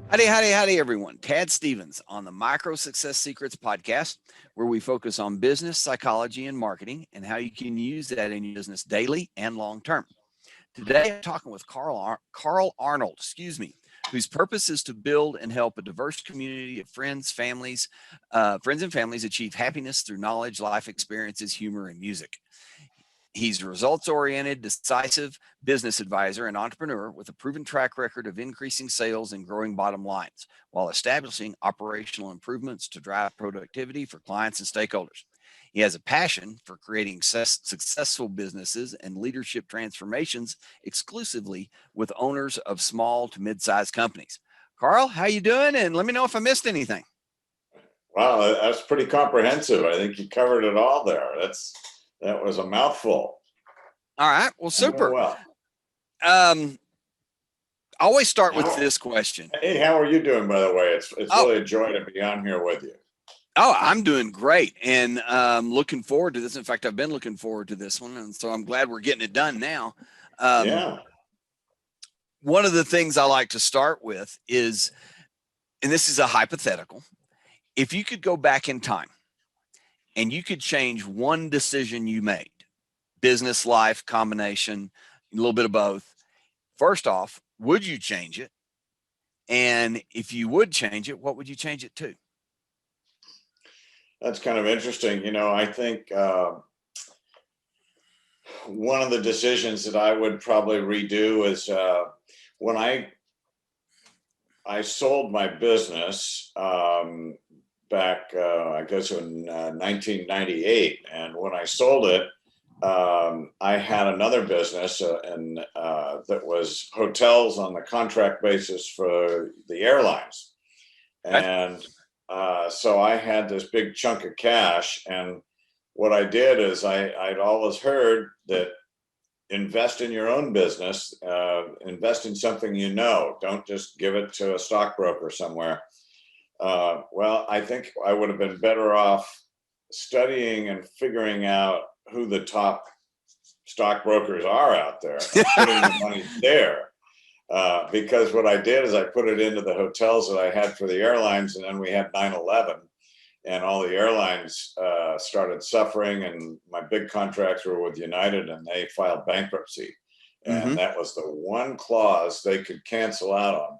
Howdy, everyone. Tad Stevens on the Micro Success Secrets podcast, where we focus on business, psychology, and marketing and how you can use that in your business daily and long term. Today, I'm talking with Carl Arnold, whose purpose is to build and help a diverse community of friends and families achieve happiness through knowledge, life experiences, humor, and music. He's a results oriented, decisive business advisor and entrepreneur with a proven track record of increasing sales and growing bottom lines while establishing operational improvements to drive productivity for clients and stakeholders. He has a passion for creating successful businesses and leadership transformations exclusively with owners of small to mid-sized companies. Carl, how you doing? And let me know if I missed anything. Wow, that's pretty comprehensive. I think you covered it all there. That was a mouthful. All right. Well, super. Well. I always start with this question. Hey, how are you doing, by the way? It's really a joy to be on here with you. Oh, I'm doing great and looking forward to this. In fact, I've been looking forward to this one, and so I'm glad we're getting it done now. Yeah. One of the things I like to start with is, and this is a hypothetical, if you could go back in time and you could change one decision you made, business, life, combination, a little bit of both, first off, would you change it? And if you would change it, what would you change it to? That's kind of interesting. I think one of the decisions that I would probably redo is when I sold my business back, I guess, in 1998. And when I sold it, I had another business that was hotels on the contract basis for the airlines. And so I had this big chunk of cash. And what I did is I'd always heard that invest in your own business, invest in something don't just give it to a stockbroker somewhere. Well, I think I would have been better off studying and figuring out who the top stockbrokers are out there and putting the money there. Because what I did is I put it into the hotels that I had for the airlines, and then we had 9/11 and all the airlines started suffering, and my big contracts were with United and they filed bankruptcy. And that was the one clause they could cancel out on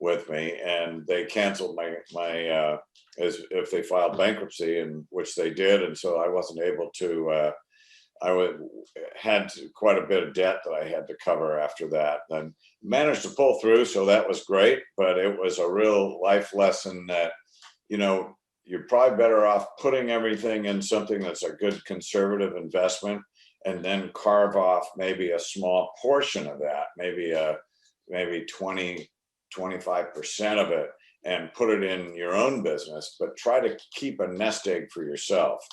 with me, and they canceled my as if they filed bankruptcy, and which they did. And so I wasn't able to had quite a bit of debt that I had to cover after that, and managed to pull through. So that was great, but it was a real life lesson that, you're probably better off putting everything in something that's a good conservative investment, and then carve off maybe a small portion of that, maybe 20, 25% of it, and put it in your own business, but try to keep a nest egg for yourself.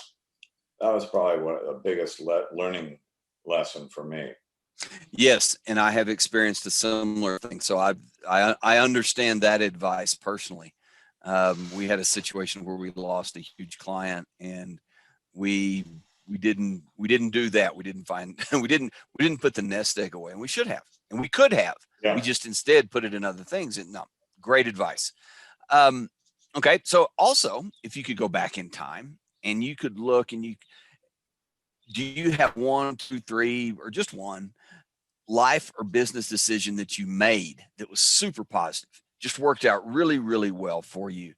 That was probably one of the biggest learning lesson for me. Yes, and I have experienced a similar thing. So I understand that advice personally. We had a situation where we lost a huge client, and we didn't do that. We didn't put the nest egg away, and we should have, and we could have. Yeah. We just instead put it in other things. And no, great advice. Okay, so also, if you could go back in time and you could look, and do you have 1, 2, 3, or just one life or business decision that you made that was super positive, just worked out really, really well for you?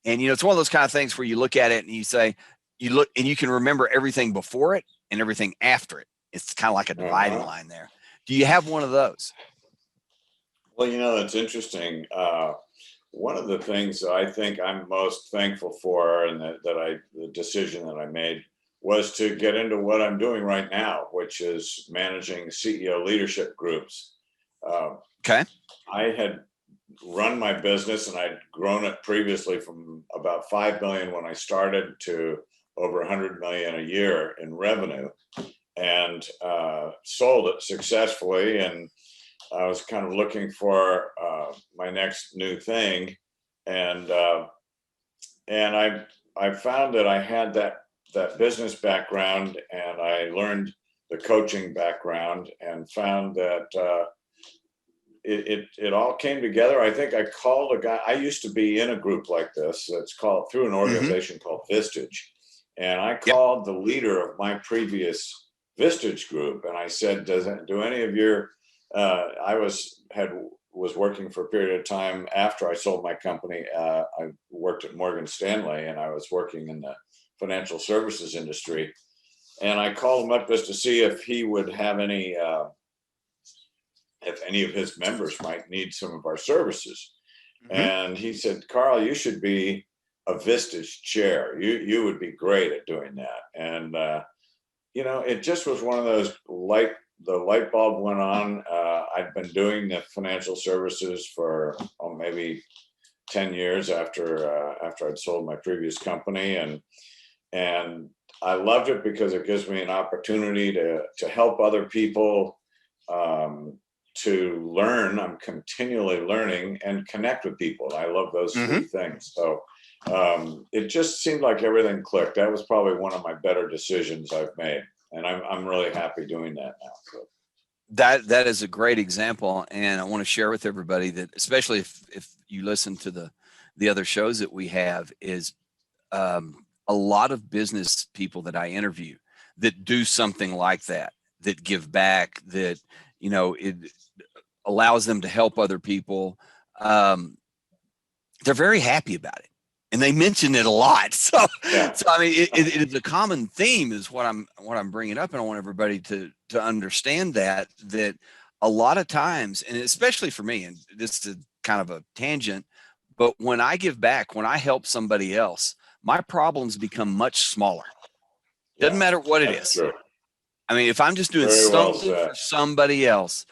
And, it's one of those kind of things where you look at it and you say, you look and you can remember everything before it and everything after it. It's kind of like a dividing line there. Do you have one of those? Well, that's interesting. One of the things that I think I'm most thankful for, and the decision that I made, was to get into what I'm doing right now, which is managing CEO leadership groups. Okay. I had run my business, and I'd grown it previously from about 5 million when I started to over 100 million a year in revenue, and sold it successfully. And I was kind of looking for my next new thing, and I found that I had that business background, and I learned the coaching background, and found that it all came together. I think I called a guy. I used to be in a group like this. It's called through an organization called Vistage, and I Yep. called the leader of my previous Vistage group, and I said, do any of your I was working for a period of time after I sold my company. I worked at Morgan Stanley, and I was working in the financial services industry. And I called him up just to see if he would have if any of his members might need some of our services. And he said, Carl, you should be a Vistage chair. You would be great at doing that. And, it just was one of those the light bulb went on. I'd been doing the financial services for maybe 10 years after I'd sold my previous company. And I loved it because it gives me an opportunity to help other people, to learn. I'm continually learning and connect with people. I love those three things. So it just seemed like everything clicked. That was probably one of my better decisions I've made. And I'm really happy doing that now. So. That is a great example. And I want to share with everybody that, especially if you listen to the other shows that we have, is a lot of business people that I interview that do something like that give back, that, it allows them to help other people. They're very happy about it, and they mention it a lot. So, Yeah. so I mean, it is a common theme, is what I'm bringing up, and I want everybody to understand that a lot of times, and especially for me, and this is kind of a tangent, but when I give back, when I help somebody else, my problems become much smaller. Doesn't matter what it is. True. I mean, if I'm just doing something for somebody else,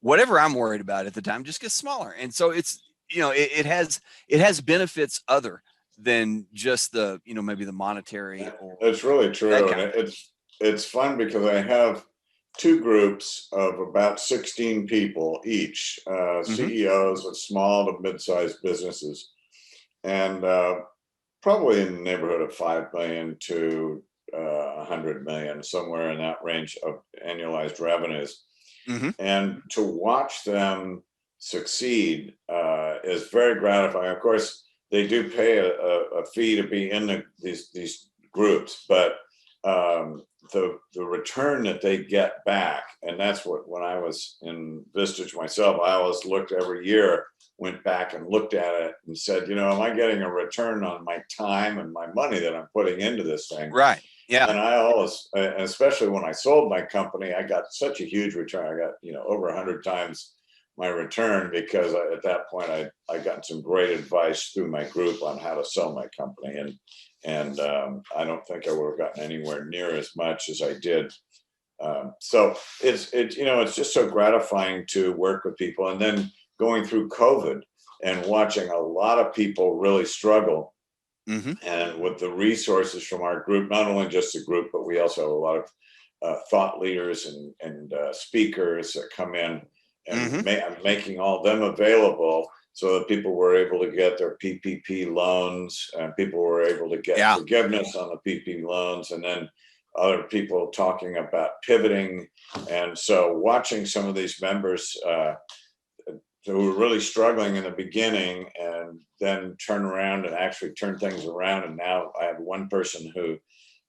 whatever I'm worried about at the time just gets smaller. And so it's, it has benefits other than just the, maybe the monetary. It's really true. And it's fun because I have two groups of about 16 people each, CEOs of small to mid-sized businesses, and probably in the neighborhood of 5 million to 100 million, somewhere in that range of annualized revenues. And to watch them succeed is very gratifying. Of course, they do pay a fee to be in these groups, but the return that they get back, and that's what, when I was in Vistage myself, I always looked every year, went back and looked at it and said, am I getting a return on my time and my money that I'm putting into this thing? Right. Yeah. And I always, especially when I sold my company, I got such a huge return. I got, over 100 times my return, because at that point I got some great advice through my group on how to sell my company. And I don't think I would have gotten anywhere near as much as I did. So it's just so gratifying to work with people. And then going through COVID and watching a lot of people really struggle. And with the resources from our group, not only just the group, but we also have a lot of thought leaders and speakers that come in, and making all of them available so that people were able to get their PPP loans, and people were able to get forgiveness on the PPP loans, and then other people talking about pivoting. And so watching some of these members who were really struggling in the beginning, and then turn around and actually turn things around. And now I have one person who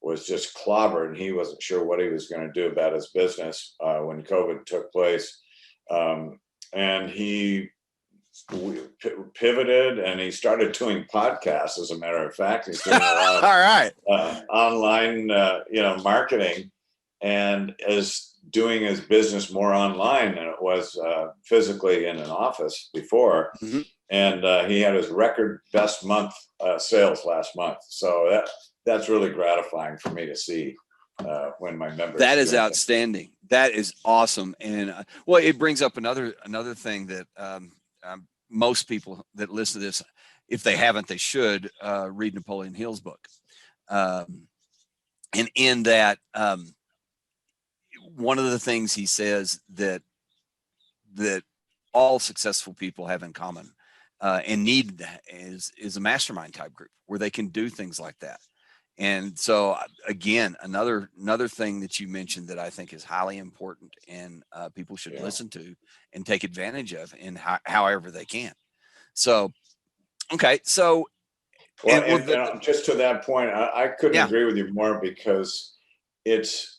was just clobbered, and he wasn't sure what he was going to do about his business when COVID took place. And he pivoted, and he started doing podcasts. As a matter of fact, he's doing a lot of online, marketing, and is doing his business more online than it was physically in an office before. And he had his record best month sales last month. So that's really gratifying for me to see when my members. That is outstanding. That is awesome. And well, it brings up another thing that most people that listen to this, if they haven't, they should read Napoleon Hill's book. And in that, one of the things he says that all successful people have in common and need is a mastermind type group where they can do things like that. And so again, another thing that you mentioned that I think is highly important, and people should listen to and take advantage of in however they can. So, okay. So, well, and just to that point, I couldn't agree with you more, because it's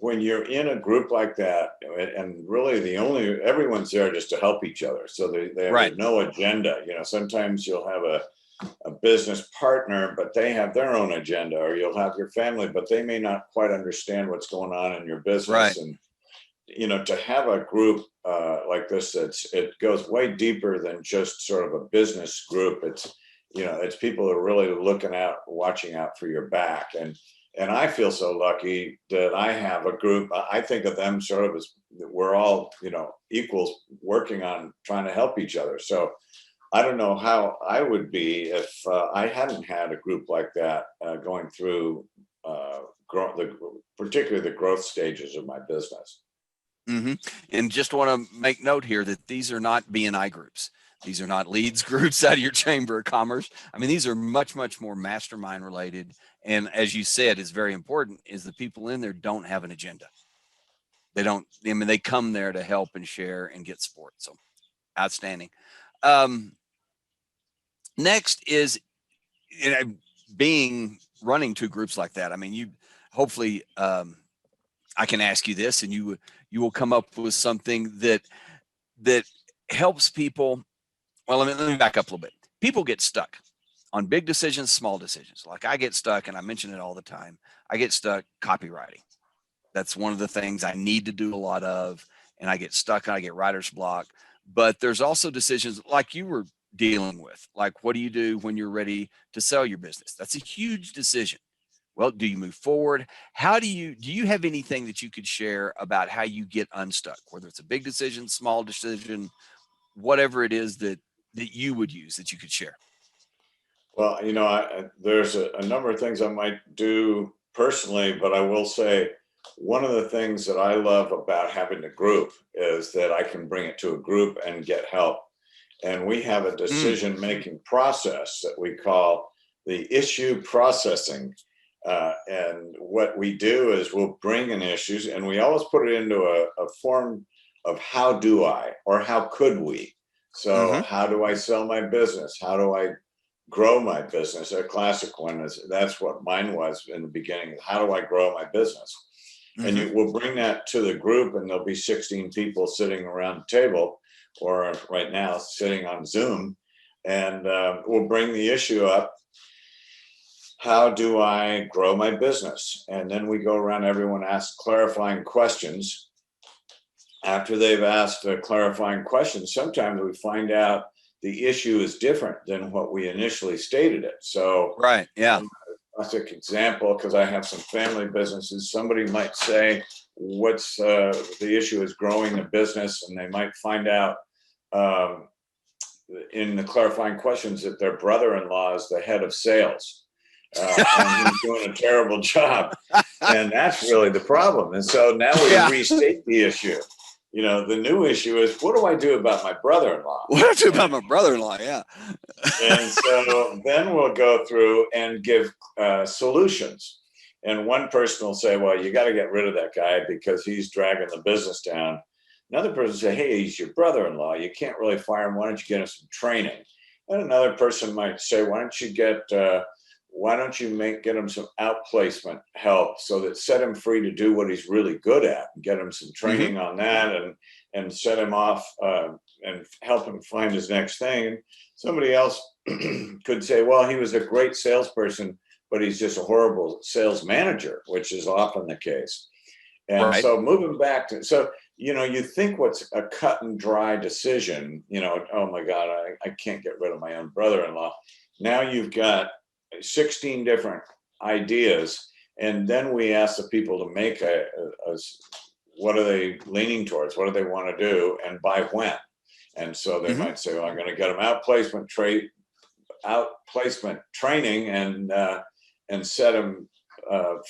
when you're in a group like that, and really everyone's there just to help each other. So they have no agenda. Sometimes you'll have a business partner, but they have their own agenda, or you'll have your family, but they may not quite understand what's going on in your business. And to have a group like this, it goes way deeper than just sort of a business group. It's people that are really watching out for your back. And I feel so lucky that I have a group. I think of them sort of as we're all, equals working on trying to help each other. So I don't know how I would be if I hadn't had a group like that going through particularly the growth stages of my business. Mm-hmm. And just want to make note here that these are not BNI groups. These are not leads groups out of your chamber of commerce. I mean, these are much, much more mastermind related. And as you said, is very important, is the people in there don't have an agenda. They come there to help and share and get support. So outstanding. Next is, running two groups like that. I mean, you hopefully, I can ask you this, and you will come up with something that helps people. Well, let me back up a little bit. People get stuck on big decisions, small decisions. Like I get stuck, and I mention it all the time. I get stuck copywriting. That's one of the things I need to do a lot of, and I get stuck and I get writer's block. But there's also decisions like you were dealing with, like what do you do when you're ready to sell your business? That's a huge decision. Well, do you move forward? How do you have anything that you could share about how you get unstuck, whether it's a big decision, small decision, whatever it is that you would use that you could share? Well, there's a number of things I might do personally, but I will say one of the things that I love about having a group is that I can bring it to a group and get help. And we have a decision-making process that we call the issue processing. And what we do is we'll bring in issues, and we always put it into a form of how do I, or how could we? So how do I sell my business? How do I grow my business? A classic one that's what mine was in the beginning. How do I grow my business? And we'll bring that to the group, and there'll be 16 people sitting around the table, or right now sitting on Zoom, and we'll bring the issue up. How do I grow my business? And then we go around, everyone asks clarifying questions. After they've asked clarifying questions, sometimes we find out the issue is different than what we initially stated it. So, right, yeah. Classic example, because I have some family businesses, somebody might say, what's the issue is growing the business, and they might find out in the clarifying questions that their brother-in-law is the head of sales. And he's doing a terrible job. And that's really the problem. And so now we restate the issue. The new issue is, what do I do about my brother-in-law? What do I do about my brother-in-law? Yeah. And so then we'll go through and give solutions. And one person will say, well, you got to get rid of that guy because he's dragging the business down. Another person will say, hey, he's your brother-in-law. You can't really fire him. Why don't you get him some training? And another person might say, why don't you get him some outplacement help, so that set him free to do what he's really good at, and get him some training on that, and set him off and help him find his next thing. Somebody else could say, well, he was a great salesperson, but he's just a horrible sales manager, which is often the case. And so moving back to, you think what's a cut and dry decision, oh my God, I can't get rid of my own brother-in-law. Now you've got 16 different ideas, and then we ask the people to make a what are they leaning towards, what do they want to do, and by when. And so they might say, well, I'm going to get them outplacement training and set them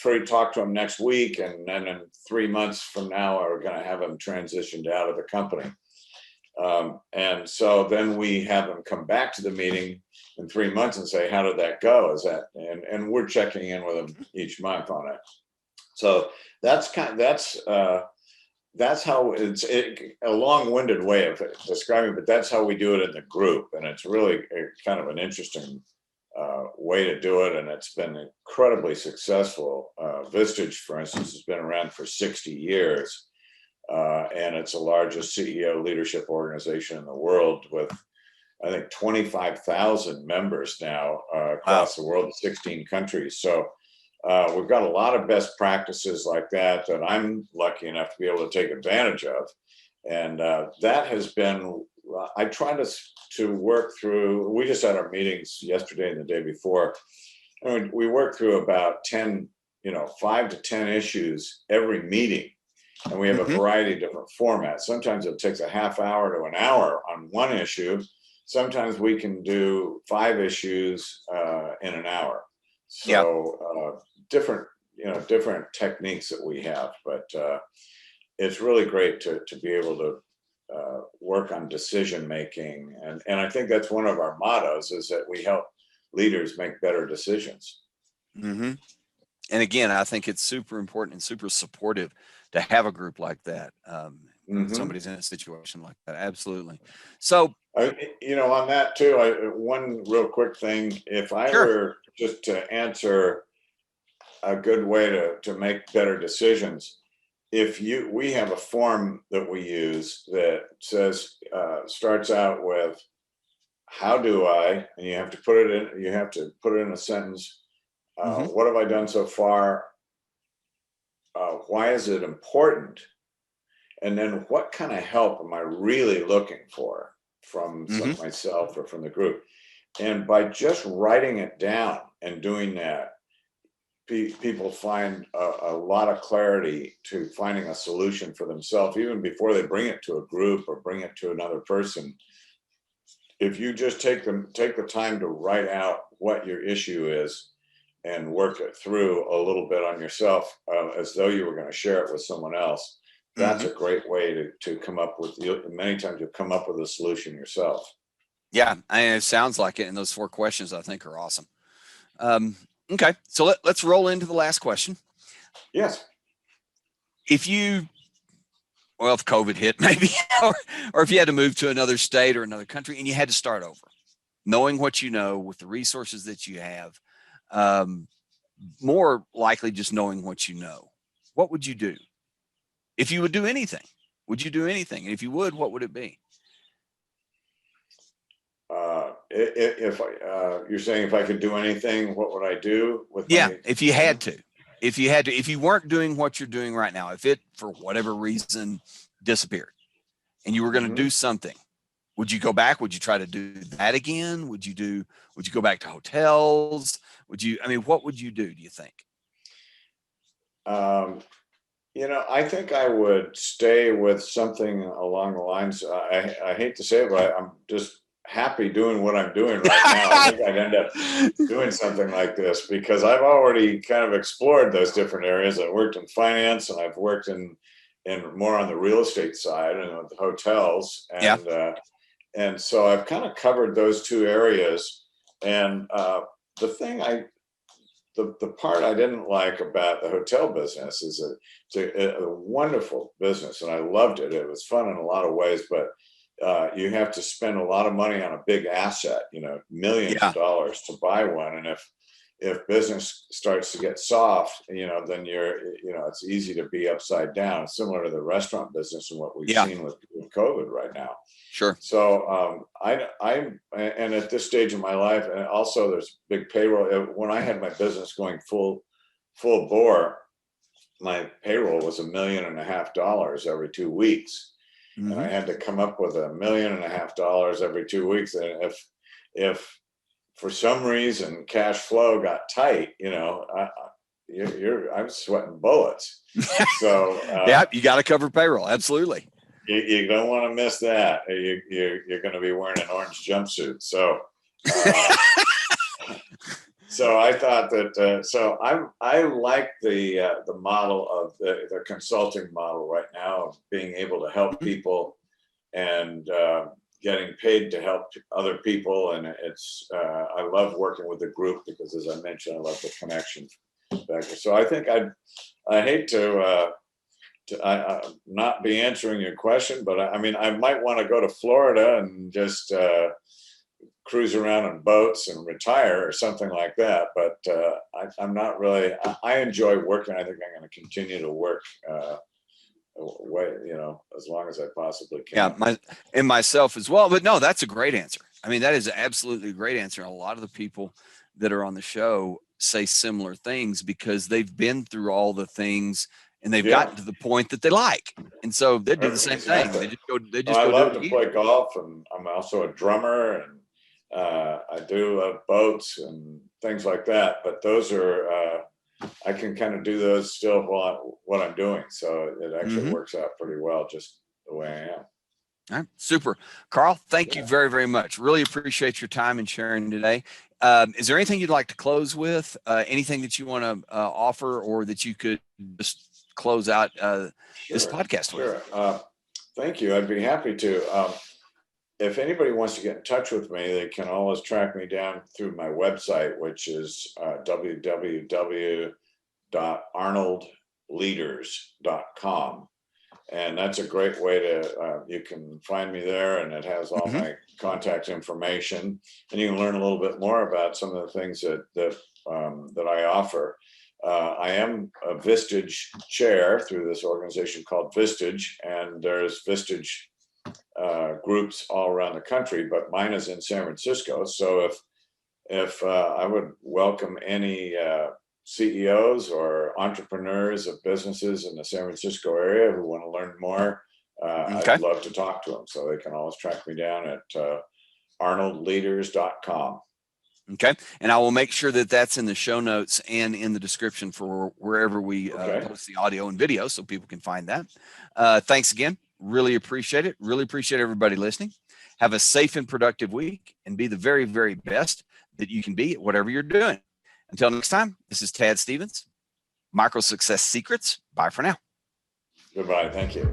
free, talk to them next week, and then in 3 months from now we're going to have them transitioned out of the company. And so then we have them come back to the meeting in 3 months and say, how did that go? And we're checking in with them each month on it. So that's how it's a long-winded way of describing, but that's how we do it in the group. And it's really kind of an interesting way to do it. And it's been incredibly successful. Vistage, for instance, has been around for 60 years. And it's the largest CEO leadership organization in the world with, I think, 25,000 members now across the world, 16 countries. So we've got a lot of best practices like that I'm lucky enough to be able to take advantage of. And that has been, I try to work through, we just had our meetings yesterday and the day before. And we work through about 10, 5 to 10 issues every meeting. And we have a variety of different formats. Sometimes it takes a half hour to an hour on one issue. Sometimes we can do 5 issues in an hour. So different techniques that we have, but it's really great to be able to work on decision making. And I think that's one of our mottos, is that we help leaders make better decisions. Mm-hmm. And again, I think it's super important and super supportive to have a group like that. When somebody's in a situation like that. Absolutely. So, on that too, one real quick thing, if I were just to answer a good way to make better decisions, we have a form that we use that says, starts out with, how do I, and you have to put it in a sentence. What have I done so far? Why is it important? And then what kind of help am I really looking for from myself or from the group? And by just writing it down and doing that, people find a lot of clarity to finding a solution for themselves, even before they bring it to a group or bring it to another person. If you just take the time to write out what your issue is and work it through a little bit on yourself, as though you were going to share it with someone else, that's a great way to come up with, many times you'll come up with a solution yourself. Yeah, it sounds like it. And those 4 questions I think are awesome. Okay, so let's roll into the last question. Yes. If COVID hit maybe, or if you had to move to another state or another country and you had to start over, knowing what you know with the resources that you have, more likely just knowing what you know, what would you do? If you would do anything, would you do anything? And if you would, what would it be? If you're saying if I could do anything, what would I do with if you had to, if you weren't doing what you're doing right now, if it for whatever reason disappeared and you were going to do something, would you go back? Would you try to do that again? Would you go back to hotels? What would you do you think? I think I would stay with something along the lines, I hate to say it, but I'm just happy doing what I'm doing right now. I think I'd end up doing something like this because I've already kind of explored those different areas. I worked in finance and I've worked in more on the real estate side and with hotels. And so I've kind of covered those 2 areas. And the part I didn't like about the hotel business is that it's a wonderful business and I loved it. It was fun in a lot of ways, but you have to spend a lot of money on a big asset, millions of dollars to buy one. And if business starts to get soft, then it's easy to be upside down, similar to the restaurant business and what we've seen with COVID right now. Sure. So and at this stage of my life, and also there's big payroll. When I had my business going full bore, my payroll was $1.5 million every 2 weeks. And I had to come up with $1.5 million every 2 weeks. And if for some reason cash flow got tight, I'm sweating bullets. So you got to cover payroll. Absolutely. You don't want to miss that. You're going to be wearing an orange jumpsuit. So so I thought that I like the model of the consulting model right now of being able to help people and getting paid to help other people. And it's, I love working with the group because, as I mentioned, I love the connection factor. So I think I hate to not be answering your question, but I mean, I might want to go to Florida and just cruise around on boats and retire or something like that. But I'm not really, I enjoy working. I think I'm going to continue to work as long as I possibly can. Yeah, myself as well. But no, that's a great answer. I mean, that is absolutely a great answer. A lot of the people that are on the show say similar things because they've been through all the things and they've gotten to the point that they like. And so they do the same thing. They just I go love do it to again. play golf, and I'm also a drummer, and I do boats and things like that. But those are, I can kind of do those still while what I'm doing. So it actually works out pretty well just the way I am. All right, super. Carl, thank you very, very much. Really appreciate your time and sharing today. Is there anything you'd like to close with? Anything that you want to offer, or that you could just close out this podcast with? Sure. Thank you. I'd be happy to. If anybody wants to get in touch with me, they can always track me down through my website, which is www.arnoldleaders.com. And that's a great way to, you can find me there, and it has all my contact information, and you can learn a little bit more about some of the things that I offer. I am a Vistage chair through this organization called Vistage, and there's Vistage groups all around the country, but mine is in San Francisco. So if I would welcome any CEOs or entrepreneurs of businesses in the San Francisco area who want to learn more, I'd love to talk to them. So they can always track me down at arnoldleaders.com. Okay. And I will make sure that that's in the show notes and in the description for wherever we post the audio and video, so people can find that. Thanks again. Really appreciate it. Really appreciate everybody listening. Have a safe and productive week, and be the very, very best that you can be at whatever you're doing. Until next time, this is Tad Stevens, Micro Success Secrets. Bye for now. Goodbye. Thank you.